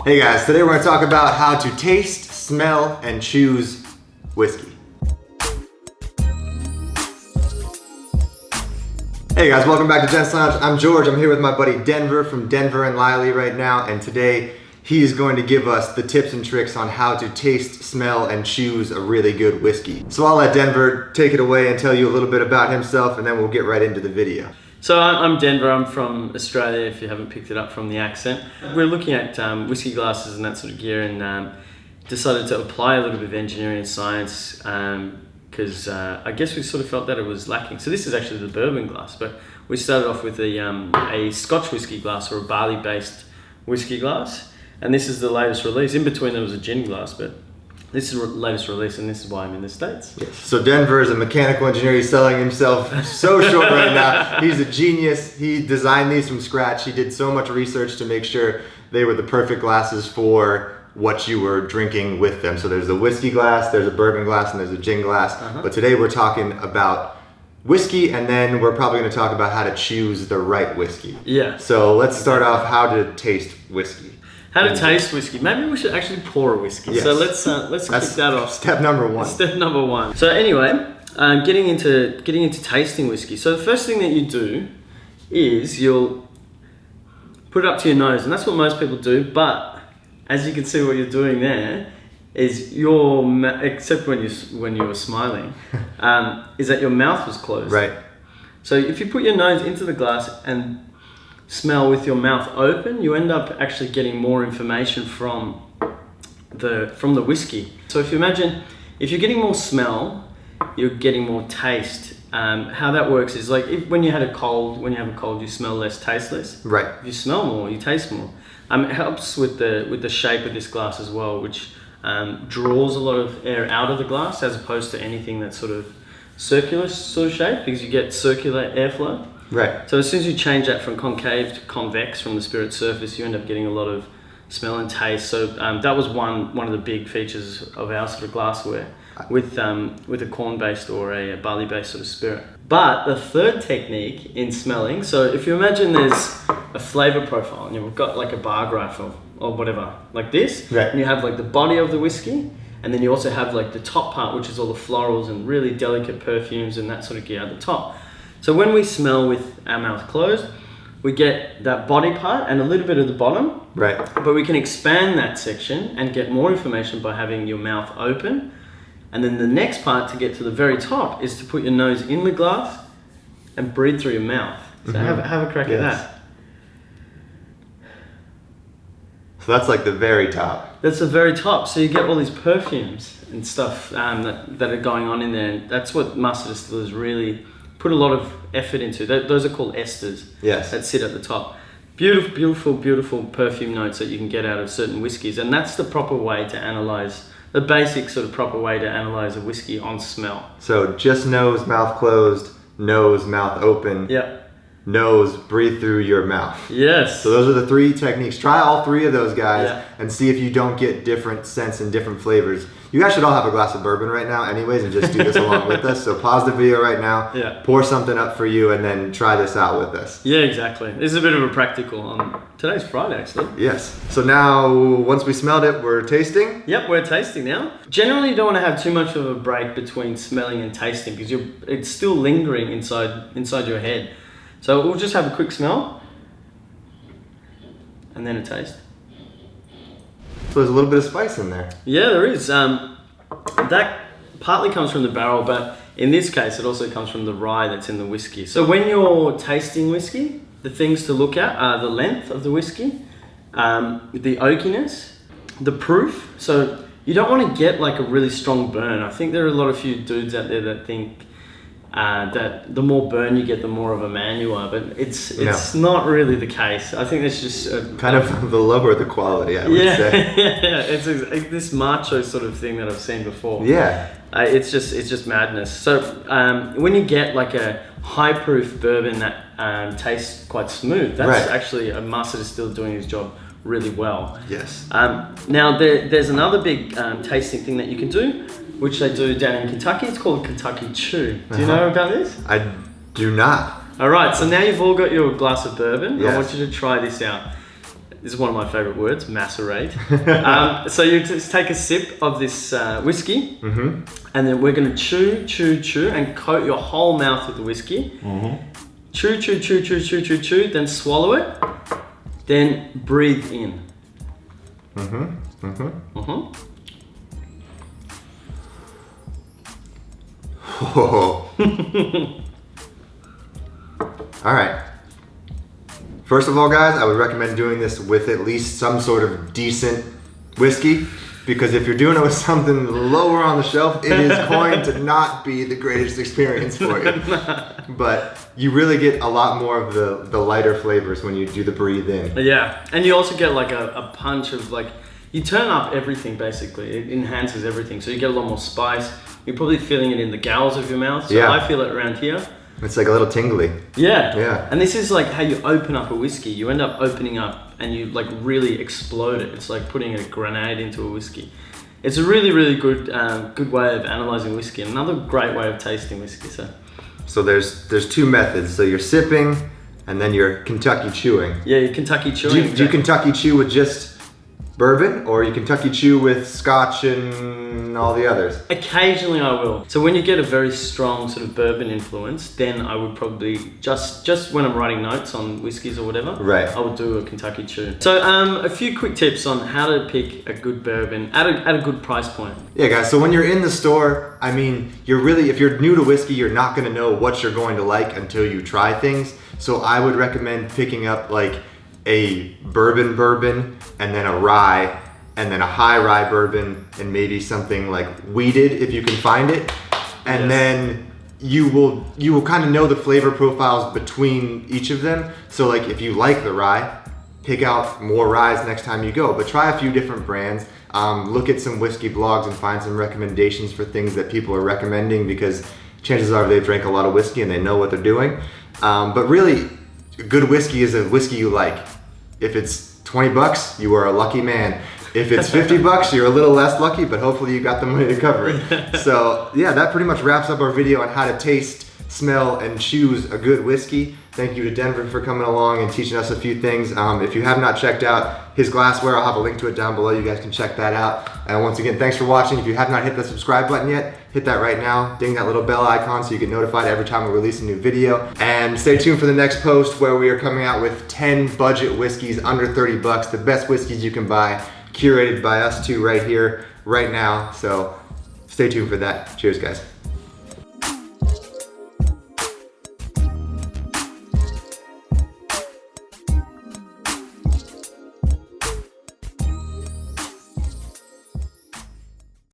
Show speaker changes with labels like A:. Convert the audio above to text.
A: Hey guys, today we're going to talk about how to taste, smell, and choose whiskey. Hey guys, welcome back to Gent's Lounge. I'm George. I'm here with my buddy Denver from Denver and Liley right now, and today he is going to give us the tips and tricks on how to taste, smell, and choose a really good whiskey. So I'll let Denver take it away and tell you a little bit about himself, and then we'll get right into the video.
B: So I'm Denver, I'm from Australia, if you haven't picked it up from the accent. We're looking at whiskey glasses and that sort of gear, and decided to apply a little bit of engineering and science because I guess we sort of felt that it was lacking. So this is actually the bourbon glass, but we started off with a Scotch whiskey glass, or a barley-based whiskey glass, and this is the latest release. In between there was a gin glass, but this is the latest release, and this is why I'm in the States.
A: Yes. So Denver is a mechanical engineer. He's selling himself so short right now. He's a genius. He designed these from scratch. He did so much research to make sure they were the perfect glasses for what you were drinking with them. So there's a whiskey glass, there's a bourbon glass, and there's a gin glass. But today we're talking about whiskey, and then we're probably going to talk about how to choose the right whiskey.
B: Yeah.
A: So let's start off how to taste whiskey.
B: How to taste whiskey. Maybe we should actually pour a whiskey.
A: Yes.
B: So let's kick that off.
A: Step number one.
B: Step number one. So anyway, getting into tasting whiskey. So the first thing that you do is you'll put it up to your nose, and that's what most people do. But as you can see, what you're doing there is except when you were smiling, is that your mouth was closed.
A: Right. So
B: if you put your nose into the glass and smell with your mouth open, you end up actually getting more information from the whiskey. So if you imagine, if you're getting more smell, you're getting more taste. How that works is like when you have a cold, you smell less, taste less.
A: Right.
B: If you smell more, you taste more. It helps with the shape of this glass as well, which draws a lot of air out of the glass as opposed to anything that's sort of circular sort of shape, because you get circular airflow.
A: Right.
B: So as soon as you change that from concave to convex from the spirit surface, you end up getting a lot of smell and taste. So that was one of the big features of our sort of glassware with a corn-based or a barley-based sort of spirit. But the third technique in smelling, so if you imagine there's a flavor profile and you've got like a bar graph or whatever, like this,
A: right.
B: And you have like the body of the whiskey, and then you also have like the top part, which is all the florals and really delicate perfumes and that sort of gear at the top. So when we smell with our mouth closed, we get that body part and a little bit of the bottom.
A: Right.
B: But we can expand that section and get more information by having your mouth open. And then the next part to get to the very top is to put your nose in the glass and breathe through your mouth. So have a crack at that.
A: So that's like the very top.
B: That's the very top. So you get all these perfumes and stuff that are going on in there. And that's what master distillers really put a lot of effort into. Those are called esters.
A: Yes.
B: That sit at the top. Beautiful, beautiful, beautiful perfume notes that you can get out of certain whiskies. And that's the proper way to analyze, the basic sort of proper way to analyze a whiskey on smell.
A: So just nose, mouth closed, nose, mouth open.
B: Yep.
A: Nose, breathe through your mouth.
B: Yes.
A: So those are the three techniques. Try all three of those guys and see if you don't get different scents and different flavors. You guys should all have a glass of bourbon right now anyways and just do this along with us. So pause the video right now, pour something up for you, and then try this out with us.
B: Yeah, exactly. This is a bit of a practical on today's Friday actually.
A: Yes. So now once we smelled it, we're tasting?
B: Yep, we're tasting now. Generally you don't want to have too much of a break between smelling and tasting because it's still lingering inside your head. So we'll just have a quick smell and then a taste.
A: So there's a little bit of spice in there.
B: Yeah, there is. That partly comes from the barrel, but in this case, it also comes from the rye that's in the whiskey. So when you're tasting whiskey, the things to look at are the length of the whiskey, the oakiness, the proof. So you don't want to get like a really strong burn. I think there are a lot of few dudes out there that think that the more burn you get, the more of a man you are, but it's not really the case. I think it's just
A: kind of the lower the quality, I would say.
B: Yeah, it's this macho sort of thing that I've seen before.
A: Yeah,
B: it's just madness. So when you get like a high proof bourbon that tastes quite smooth, that's actually a master distiller doing his job really well.
A: Yes.
B: Now there's another big tasting thing that you can do, which they do down in Kentucky. It's called Kentucky Chew. Do you know about this?
A: I do not.
B: All right, so now you've all got your glass of bourbon.
A: Yes.
B: I want you to try this out. This is one of my favorite words, macerate. So you just take a sip of this whiskey, and then we're going to chew, and coat your whole mouth with the whiskey. Chew, then swallow it, then breathe in.
A: Whoa. All right. First of all, guys, I would recommend doing this with at least some sort of decent whiskey, because if you're doing it with something lower on the shelf, it is going to not be the greatest experience for you. But you really get a lot more of the lighter flavors when you do the breathe in.
B: Yeah, and you also get like a punch of like, you turn up everything basically. It enhances everything. So you get a lot more spice. You're probably feeling it in the gills of your mouth. So
A: Yeah.
B: I feel it around here.
A: It's like a little tingly.
B: Yeah. And this is like how you open up a whiskey. You end up opening up and you like really explode it. It's like putting a grenade into a whiskey. It's a really, really good good way of analyzing whiskey. And another great way of tasting whiskey.
A: So there's two methods. So you're sipping and then you're Kentucky chewing.
B: Yeah, you're Kentucky chewing.
A: Do you Kentucky chew with just bourbon, or you Kentucky chew with scotch and all the others?
B: Occasionally I will. So when you get a very strong sort of bourbon influence, then I would probably just when I'm writing notes on whiskies or whatever,
A: Right.
B: I would do a Kentucky chew. So a few quick tips on how to pick a good bourbon at a good price point.
A: Yeah, guys, so when you're in the store, I mean, if you're new to whiskey, you're not gonna know what you're going to like until you try things. So I would recommend picking up like a bourbon, and then a rye, and then a high rye bourbon, and maybe something like wheated if you can find it. And then you will kind of know the flavor profiles between each of them. So like if you like the rye, pick out more ryes next time you go, but try a few different brands. Look at some whiskey blogs and find some recommendations for things that people are recommending, because chances are they drank a lot of whiskey and they know what they're doing. But really, good whiskey is a whiskey you like. If it's 20 bucks, you are a lucky man. If it's 50 bucks, you're a little less lucky, but hopefully you got the money to cover it. So yeah, that pretty much wraps up our video on how to taste, smell, and choose a good whiskey. Thank you to Denver for coming along and teaching us a few things. If you have not checked out his glassware, I'll have a link to it down below. You guys can check that out. And once again, thanks for watching. If you have not hit the subscribe button yet, hit that right now. Ding that little bell icon so you get notified every time we release a new video. And stay tuned for the next post where we are coming out with 10 budget whiskeys under 30 bucks, the best whiskeys you can buy, curated by us two right here, right now. So stay tuned for that. Cheers, guys.